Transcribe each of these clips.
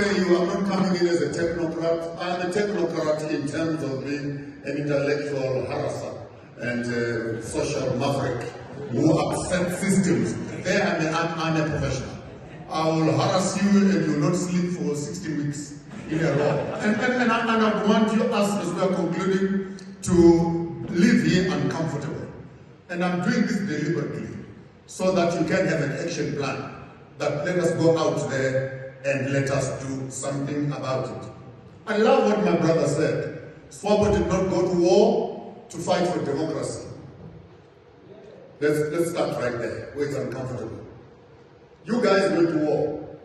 spare you, I'm not coming in as a technocrat. I'm a technocrat in terms of being an intellectual harasser and social maverick who upset systems. There I'm a professional. I will harass you and you will not sleep for 60 weeks in a row. And I want you, us as we are concluding, to live here uncomfortable. And I'm doing this deliberately so that you can have an action plan that let us go out there and let us do something about it. I love what my brother said. Swobo did not go to war to fight for democracy. Let's start right there, where it's uncomfortable. You guys went to war,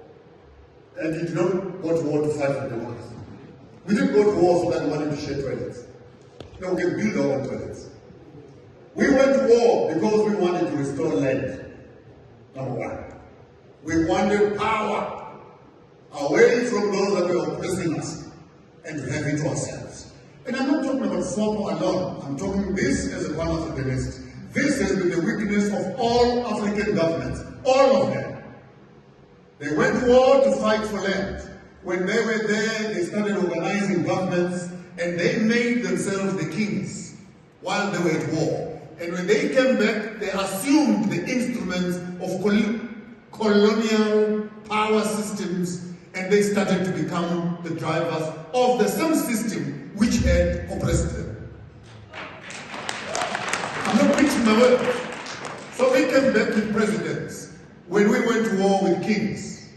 and you did not go to war to fight for democracy. We didn't go to war so that we wanted to share toilets. No, we can build our own toilets. We went to war because we wanted to restore land, number one. We wanted power away from those that were oppressing us and to have it to ourselves. And I'm not talking about Swobo alone. I'm talking this as a Pan-Africanist. This has been the weakness of all African governments, all of them. They went to war to fight for land. When they were there, they started organizing governments and they made themselves the kings while they were at war. And when they came back, they assumed the instruments of colonial power systems, and they started to become the drivers of the same system which had oppressed them. I'm not preaching my words. So we came back with presidents when we went to war with kings.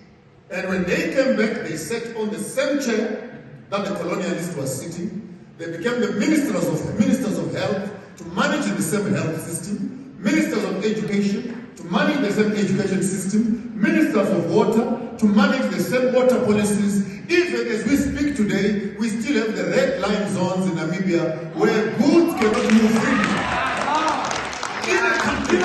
And when they came back, they sat on the same chair that the colonialists were sitting. They became the ministers of health to manage the same health system, ministers of education to manage the same education system, ministers of water to manage the same water policies. Even as we speak today, we still have the red line zones in Namibia where goods cannot move freely. In a country,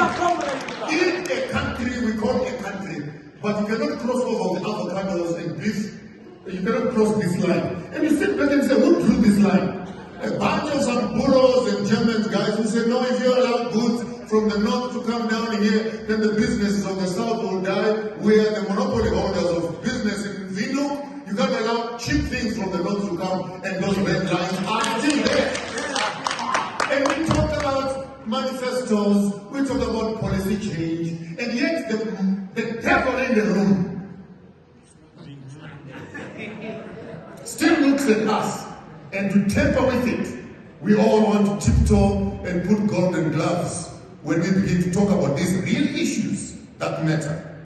we call it a country, but you cannot cross over the avocados and beef. You cannot cross this line. And you sit back and say, who drew this line? A bunch of some Bolos and German guys who say, no, if you allow goods from the north to come down here, then the businesses of the south will die. We are the monopoly holders of business in Vino. You can't allow cheap things from the north to come, and those red lines are still there. And we talk about manifestos, we talk about policy change, and yet the devil in the room still looks at us, and to tamper with it, we all want to tiptoe and put golden gloves when we begin to talk about these real issues that matter.